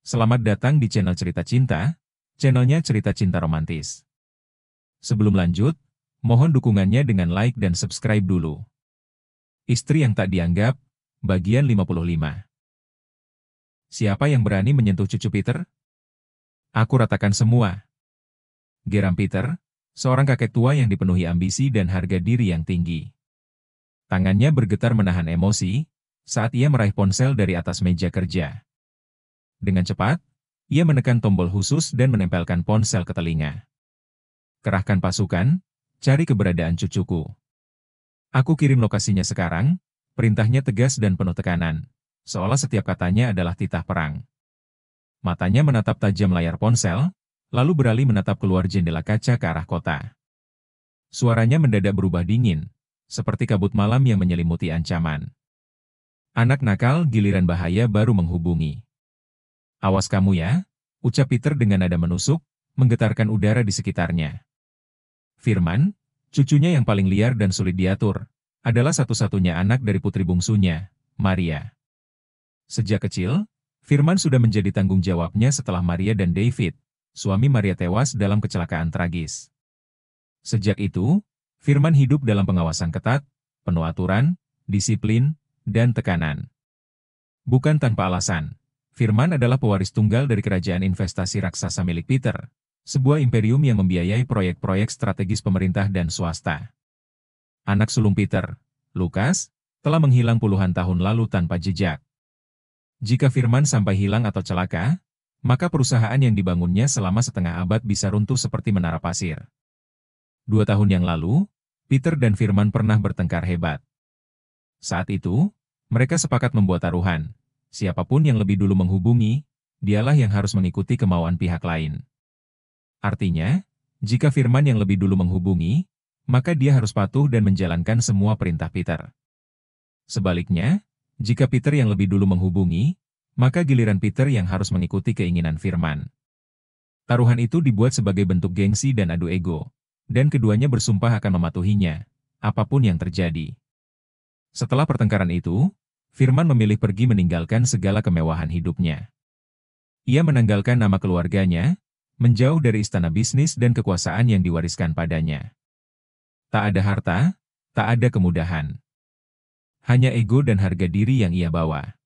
Selamat datang di channel Cerita Cinta, channelnya Cerita Cinta Romantis. Sebelum lanjut, mohon dukungannya dengan like dan subscribe dulu. Istri yang tak dianggap, bagian 55. Siapa yang berani menyentuh cucu Peter? Aku ratakan semua. Geram Peter, seorang kakek tua yang dipenuhi ambisi dan harga diri yang tinggi. Tangannya bergetar menahan emosi saat ia meraih ponsel dari atas meja kerja. Dengan cepat, ia menekan tombol khusus dan menempelkan ponsel ke telinga. Kerahkan pasukan, cari keberadaan cucuku. Aku kirim lokasinya sekarang, perintahnya tegas dan penuh tekanan, seolah setiap katanya adalah titah perang. Matanya menatap tajam layar ponsel, lalu beralih menatap keluar jendela kaca ke arah kota. Suaranya mendadak berubah dingin, seperti kabut malam yang menyelimuti ancaman. Anak nakal giliran bahaya baru menghubungi. Awas kamu ya, ucap Peter dengan nada menusuk, menggetarkan udara di sekitarnya. Firman, cucunya yang paling liar dan sulit diatur, adalah satu-satunya anak dari putri bungsunya, Maria. Sejak kecil, Firman sudah menjadi tanggung jawabnya setelah Maria dan David, suami Maria tewas dalam kecelakaan tragis. Sejak itu, Firman hidup dalam pengawasan ketat, penuh aturan, disiplin, dan tekanan. Bukan tanpa alasan. Firman adalah pewaris tunggal dari kerajaan investasi raksasa milik Peter, sebuah imperium yang membiayai proyek-proyek strategis pemerintah dan swasta. Anak sulung Peter, Lucas, telah menghilang puluhan tahun lalu tanpa jejak. Jika Firman sampai hilang atau celaka, maka perusahaan yang dibangunnya selama setengah abad bisa runtuh seperti menara pasir. 2 tahun yang lalu, Peter dan Firman pernah bertengkar hebat. Saat itu, mereka sepakat membuat taruhan. Siapapun yang lebih dulu menghubungi, dialah yang harus mengikuti kemauan pihak lain. Artinya, jika Firman yang lebih dulu menghubungi, maka dia harus patuh dan menjalankan semua perintah Peter. Sebaliknya, jika Peter yang lebih dulu menghubungi, maka giliran Peter yang harus mengikuti keinginan Firman. Taruhan itu dibuat sebagai bentuk gengsi dan adu ego, dan keduanya bersumpah akan mematuhinya, apapun yang terjadi. Setelah pertengkaran itu, Firman memilih pergi meninggalkan segala kemewahan hidupnya. Ia menanggalkan nama keluarganya, menjauh dari istana bisnis dan kekuasaan yang diwariskan padanya. Tak ada harta, tak ada kemudahan. Hanya ego dan harga diri yang ia bawa.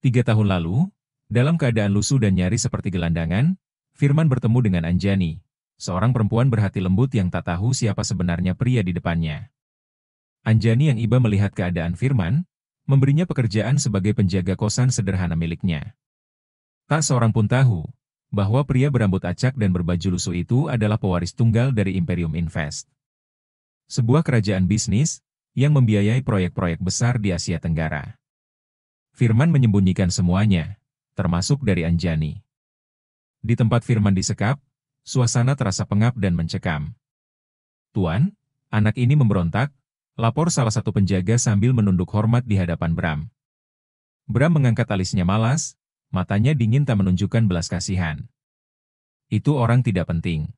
3 tahun lalu, dalam keadaan lusuh dan nyaris seperti gelandangan, Firman bertemu dengan Anjani, seorang perempuan berhati lembut yang tak tahu siapa sebenarnya pria di depannya. Anjani yang iba melihat keadaan Firman, memberinya pekerjaan sebagai penjaga kosan sederhana miliknya. Tak seorang pun tahu bahwa pria berambut acak dan berbaju lusuh itu adalah pewaris tunggal dari Imperium Invest. Sebuah kerajaan bisnis yang membiayai proyek-proyek besar di Asia Tenggara. Firman menyembunyikan semuanya, termasuk dari Anjani. Di tempat Firman disekap, suasana terasa pengap dan mencekam. "Tuan, anak ini memberontak," lapor salah satu penjaga sambil menunduk hormat di hadapan Bram. Bram mengangkat alisnya malas, matanya dingin tak menunjukkan belas kasihan. "Itu orang tidak penting.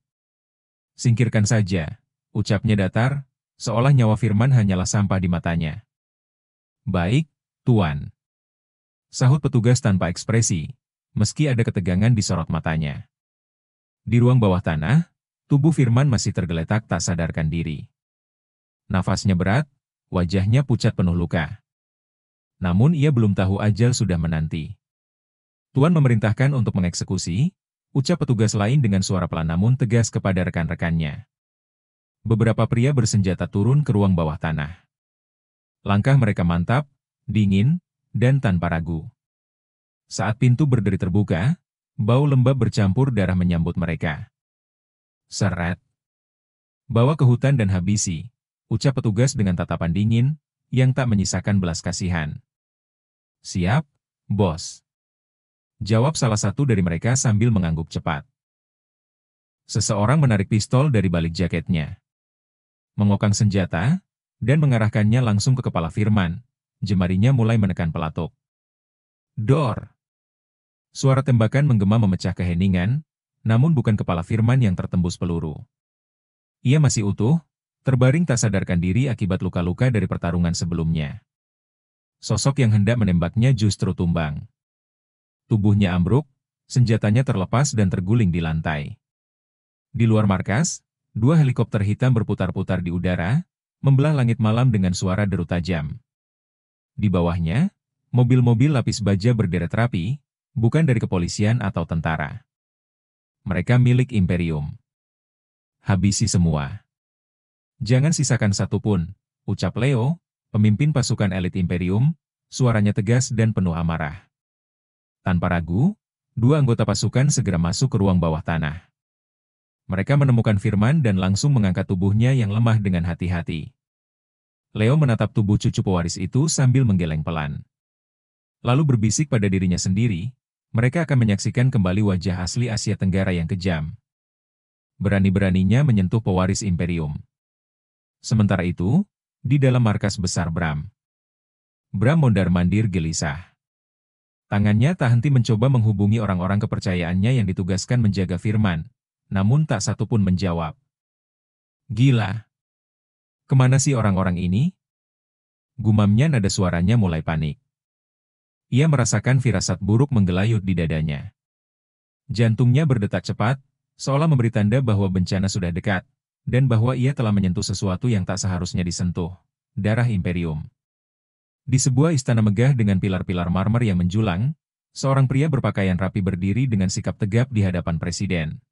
Singkirkan saja," ucapnya datar, seolah nyawa Firman hanyalah sampah di matanya. "Baik, Tuan," sahut petugas tanpa ekspresi, meski ada ketegangan di sorot matanya. Di ruang bawah tanah, tubuh Firman masih tergeletak tak sadarkan diri. Nafasnya berat, wajahnya pucat penuh luka. Namun ia belum tahu ajal sudah menanti. "Tuan memerintahkan untuk mengeksekusi," ucap petugas lain dengan suara pelan namun tegas kepada rekan-rekannya. Beberapa pria bersenjata turun ke ruang bawah tanah. Langkah mereka mantap, dingin, dan tanpa ragu. Saat pintu berderi terbuka, bau lembab bercampur darah menyambut mereka. "Seret. Bawa ke hutan dan habisi," ucap petugas dengan tatapan dingin, yang tak menyisakan belas kasihan. "Siap, bos," jawab salah satu dari mereka sambil mengangguk cepat. Seseorang menarik pistol dari balik jaketnya. Mengokang senjata, dan mengarahkannya langsung ke kepala Firman, jemarinya mulai menekan pelatuk. Dor! Suara tembakan menggema memecah keheningan, namun bukan kepala Firman yang tertembus peluru. Ia masih utuh, terbaring tak sadarkan diri akibat luka-luka dari pertarungan sebelumnya. Sosok yang hendak menembaknya justru tumbang. Tubuhnya ambruk, Senjatanya terlepas dan terguling di lantai. Di luar markas, 2 helikopter hitam berputar-putar di udara, membelah langit malam dengan suara deru tajam. Di bawahnya, mobil-mobil lapis baja berderet rapi, bukan dari kepolisian atau tentara. Mereka milik Imperium. Habisi semua. Jangan sisakan satu pun, ucap Leo, pemimpin pasukan elit Imperium, suaranya tegas dan penuh amarah. Tanpa ragu, 2 anggota pasukan segera masuk ke ruang bawah tanah. Mereka menemukan Firman dan langsung mengangkat tubuhnya yang lemah dengan hati-hati. Leo menatap tubuh cucu pewaris itu sambil menggeleng pelan. Lalu berbisik pada dirinya sendiri, mereka akan menyaksikan kembali wajah asli Asia Tenggara yang kejam. Berani-beraninya menyentuh pewaris Imperium. Sementara itu, di dalam markas besar Bram. Bram mondar-mandir gelisah. Tangannya tak henti mencoba menghubungi orang-orang kepercayaannya yang ditugaskan menjaga Firman, namun tak satu pun menjawab. Gila. Kemana sih orang-orang ini? Gumamnya, nada suaranya mulai panik. Ia merasakan firasat buruk menggelayut di dadanya. Jantungnya berdetak cepat, seolah memberi tanda bahwa bencana sudah dekat, dan bahwa ia telah menyentuh sesuatu yang tak seharusnya disentuh, darah Imperium. Di sebuah istana megah dengan pilar-pilar marmer yang menjulang, seorang pria berpakaian rapi berdiri dengan sikap tegap di hadapan presiden.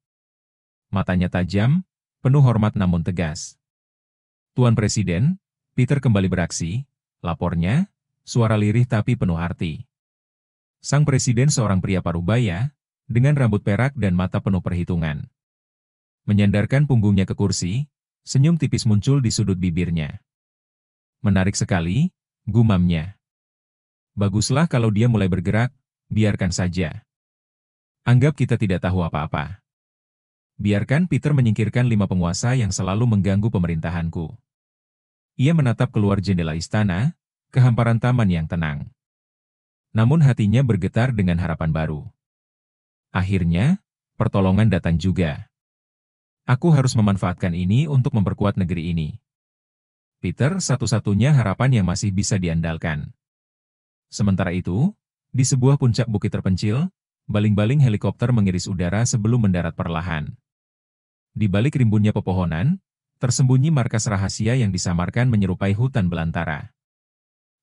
Matanya tajam, penuh hormat namun tegas. Tuan Presiden, Peter kembali beraksi, lapornya, suara lirih tapi penuh arti. Sang presiden seorang pria parubaya, dengan rambut perak dan mata penuh perhitungan. Menyandarkan punggungnya ke kursi, senyum tipis muncul di sudut bibirnya. Menarik sekali, gumamnya. Baguslah kalau dia mulai bergerak, biarkan saja. Anggap kita tidak tahu apa-apa. Biarkan Peter menyingkirkan 5 penguasa yang selalu mengganggu pemerintahanku. Ia menatap keluar jendela istana, ke hamparan taman yang tenang. Namun hatinya bergetar dengan harapan baru. Akhirnya, pertolongan datang juga. Aku harus memanfaatkan ini untuk memperkuat negeri ini. Peter satu-satunya harapan yang masih bisa diandalkan. Sementara itu, di sebuah puncak bukit terpencil, baling-baling helikopter mengiris udara sebelum mendarat perlahan. Di balik rimbunnya pepohonan, tersembunyi markas rahasia yang disamarkan menyerupai hutan belantara.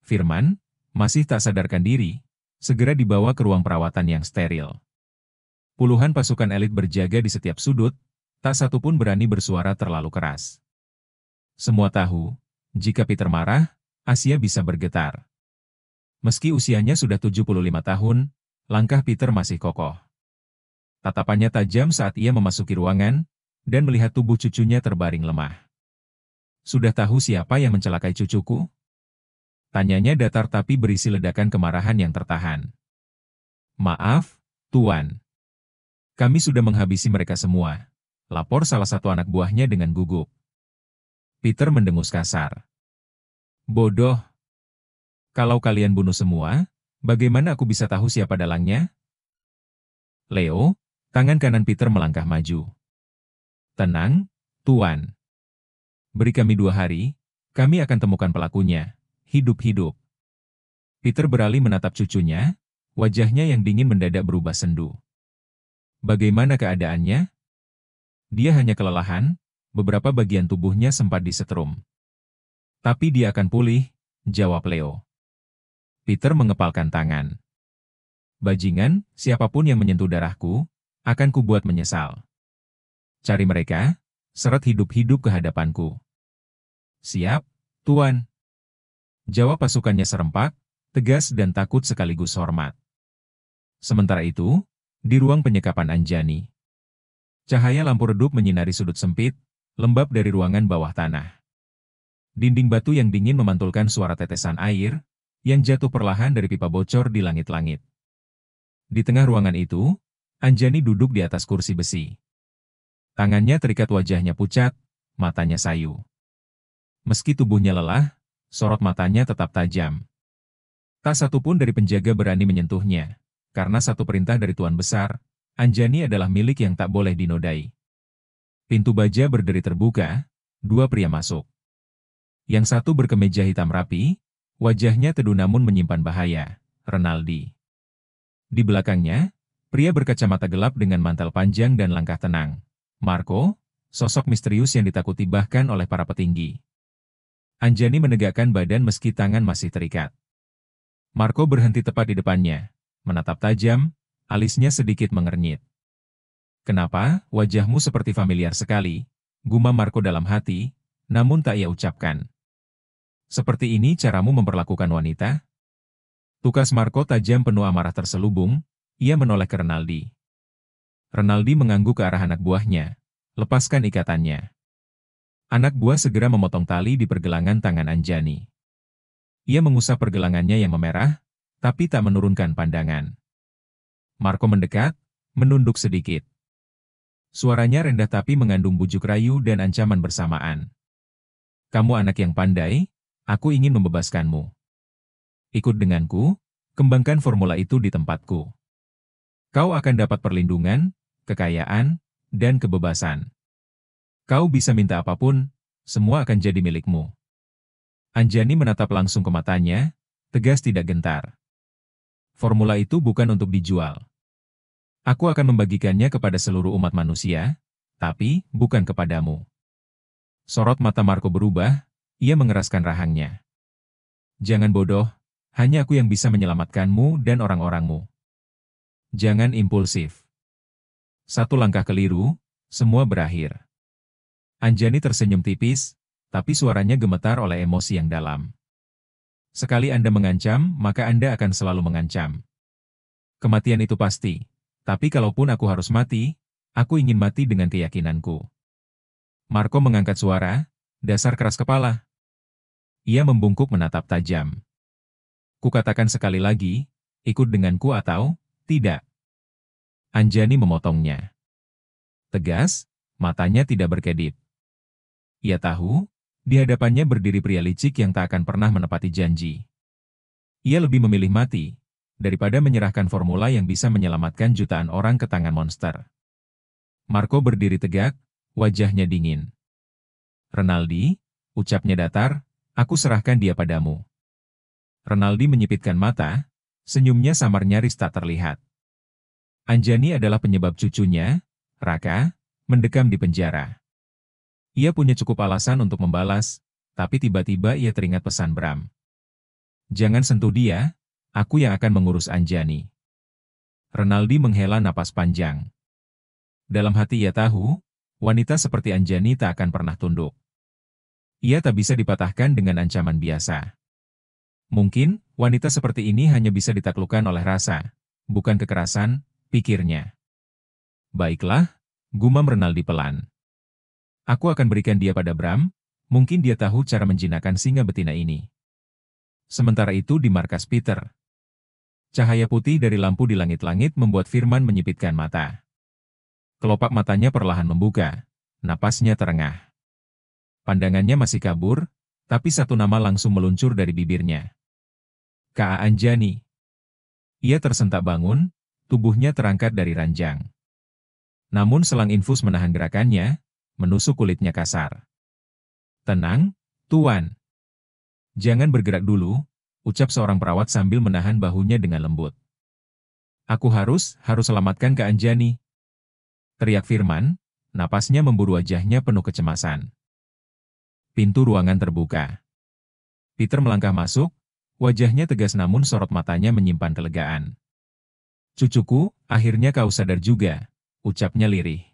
Firman, masih tak sadarkan diri, segera dibawa ke ruang perawatan yang steril. Puluhan pasukan elit berjaga di setiap sudut, tak satu pun berani bersuara terlalu keras. Semua tahu, jika Peter marah, Asia bisa bergetar. Meski usianya sudah 75 tahun, langkah Peter masih kokoh. Tatapannya tajam saat ia memasuki ruangan, dan melihat tubuh cucunya terbaring lemah. Sudah tahu siapa yang mencelakai cucuku? Tanyanya datar tapi berisi ledakan kemarahan yang tertahan. Maaf, Tuan. Kami sudah menghabisi mereka semua, lapor salah satu anak buahnya dengan gugup. Peter mendengus kasar. Bodoh. Kalau kalian bunuh semua, bagaimana aku bisa tahu siapa dalangnya? Leo, tangan kanan Peter melangkah maju. Tenang, Tuan. Beri kami 2 hari, kami akan temukan pelakunya, hidup-hidup. Peter beralih menatap cucunya, wajahnya yang dingin mendadak berubah sendu. Bagaimana keadaannya? Dia hanya kelelahan, beberapa bagian tubuhnya sempat disetrum. Tapi dia akan pulih, jawab Leo. Peter mengepalkan tangan. Bajingan, siapapun yang menyentuh darahku, akan kubuat menyesal. Cari mereka, seret hidup-hidup ke hadapanku. Siap, Tuan. Jawab pasukannya serempak, tegas dan takut sekaligus hormat. Sementara itu, di ruang penyekapan Anjani. Cahaya lampu redup menyinari sudut sempit, lembab dari ruangan bawah tanah. Dinding batu yang dingin memantulkan suara tetesan air, yang jatuh perlahan dari pipa bocor di langit-langit. Di tengah ruangan itu, Anjani duduk di atas kursi besi. Tangannya terikat, wajahnya pucat, matanya sayu. Meski tubuhnya lelah, sorot matanya tetap tajam. Tak satu pun dari penjaga berani menyentuhnya, karena satu perintah dari Tuan Besar, Anjani adalah milik yang tak boleh dinodai. Pintu baja berderi terbuka, 2 pria masuk. Yang satu berkemeja hitam rapi, wajahnya teduh namun menyimpan bahaya, Renaldi. Di belakangnya, Pria berkacamata gelap dengan mantel panjang dan langkah tenang. Marco, sosok misterius yang ditakuti bahkan oleh para petinggi. Anjani menegakkan badan meski tangan masih terikat. Marco berhenti tepat di depannya, menatap tajam, alisnya sedikit mengernyit. "Kenapa, wajahmu seperti familiar sekali?" gumam Marco dalam hati, namun tak ia ucapkan. "Seperti ini caramu memperlakukan wanita?" Tukas Marco tajam penuh amarah terselubung, ia menoleh ke Renaldi. Renaldi mengangguk ke arah anak buahnya. "Lepaskan ikatannya." Anak buah segera memotong tali di pergelangan tangan Anjani. Ia mengusap pergelangannya yang memerah, tapi tak menurunkan pandangan. Marco mendekat, menunduk sedikit. Suaranya rendah tapi mengandung bujuk rayu dan ancaman bersamaan. "Kamu anak yang pandai, aku ingin membebaskanmu. Ikut denganku, kembangkan formula itu di tempatku. Kau akan dapat perlindungan, kekayaan, dan kebebasan. Kau bisa minta apapun, semua akan jadi milikmu." Anjani menatap langsung ke matanya, tegas tidak gentar. "Formula itu bukan untuk dijual. Aku akan membagikannya kepada seluruh umat manusia, tapi bukan kepadamu." Sorot mata Marco berubah, ia mengeraskan rahangnya. "Jangan bodoh, hanya aku yang bisa menyelamatkanmu dan orang-orangmu. Jangan impulsif. Satu langkah keliru, semua berakhir." Anjani tersenyum tipis, tapi suaranya gemetar oleh emosi yang dalam. "Sekali Anda mengancam, maka Anda akan selalu mengancam. Kematian itu pasti, tapi kalaupun aku harus mati, aku ingin mati dengan keyakinanku." Marco mengangkat suara, "Dasar keras kepala." Ia membungkuk menatap tajam. "Kukatakan sekali lagi, ikut denganku atau tidak." Anjani memotongnya. Tegas, matanya tidak berkedip. Ia tahu, di hadapannya berdiri pria licik yang tak akan pernah menepati janji. Ia lebih memilih mati, daripada menyerahkan formula yang bisa menyelamatkan jutaan orang ke tangan monster. Marco berdiri tegak, wajahnya dingin. "Renaldi," ucapnya datar, "aku serahkan dia padamu." Renaldi menyipitkan mata, senyumnya samar nyaris tak terlihat. Anjani adalah penyebab cucunya, Raka, mendekam di penjara. Ia punya cukup alasan untuk membalas, tapi tiba-tiba ia teringat pesan Bram. "Jangan sentuh dia, aku yang akan mengurus Anjani." Renaldi menghela napas panjang. Dalam hati ia tahu, wanita seperti Anjani tak akan pernah tunduk. Ia tak bisa dipatahkan dengan ancaman biasa. Mungkin, wanita seperti ini hanya bisa ditaklukkan oleh rasa, bukan kekerasan, pikirnya. "Baiklah," gumam Renaldi pelan. "Aku akan berikan dia pada Bram, mungkin dia tahu cara menjinakkan singa betina ini." Sementara itu di markas Peter. Cahaya putih dari lampu di langit-langit membuat Firman menyipitkan mata. Kelopak matanya perlahan membuka, napasnya terengah. Pandangannya masih kabur, tapi satu nama langsung meluncur dari bibirnya. "K.A. Anjani." Ia tersentak bangun, tubuhnya terangkat dari ranjang. Namun selang infus menahan gerakannya, menusuk kulitnya kasar. "Tenang, Tuan. Jangan bergerak dulu," ucap seorang perawat sambil menahan bahunya dengan lembut. "Aku harus selamatkan Kak Anjani," teriak Firman, napasnya memburu wajahnya penuh kecemasan. Pintu ruangan terbuka. Peter melangkah masuk, wajahnya tegas namun sorot matanya menyimpan kelegaan. "Cucuku, akhirnya kau sadar juga," ucapnya lirih.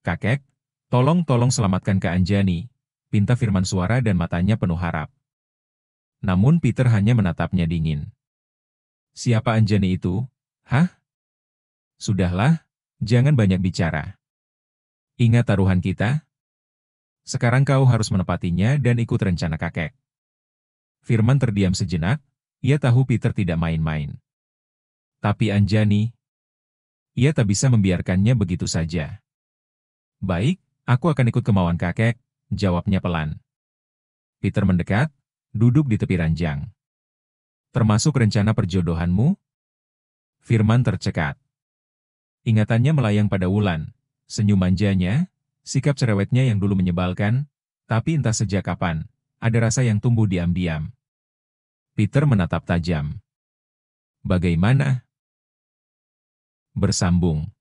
"Kakek, tolong selamatkan Kak Anjani," pinta Firman suara dan matanya penuh harap. Namun Peter hanya menatapnya dingin. "Siapa Anjani itu? Hah? Sudahlah, jangan banyak bicara. Ingat taruhan kita? Sekarang kau harus menepatinya dan ikut rencana kakek." Firman terdiam sejenak, ia tahu Peter tidak main-main. Tapi Anjani, ia tak bisa membiarkannya begitu saja. "Baik, aku akan ikut kemauan kakek," jawabnya pelan. Peter mendekat, duduk di tepi ranjang. "Termasuk rencana perjodohanmu?" Firman tercekat. Ingatannya melayang pada Wulan, senyum manjanya, sikap cerewetnya yang dulu menyebalkan, tapi entah sejak kapan, ada rasa yang tumbuh diam-diam. Peter menatap tajam. "Bagaimana?" Bersambung.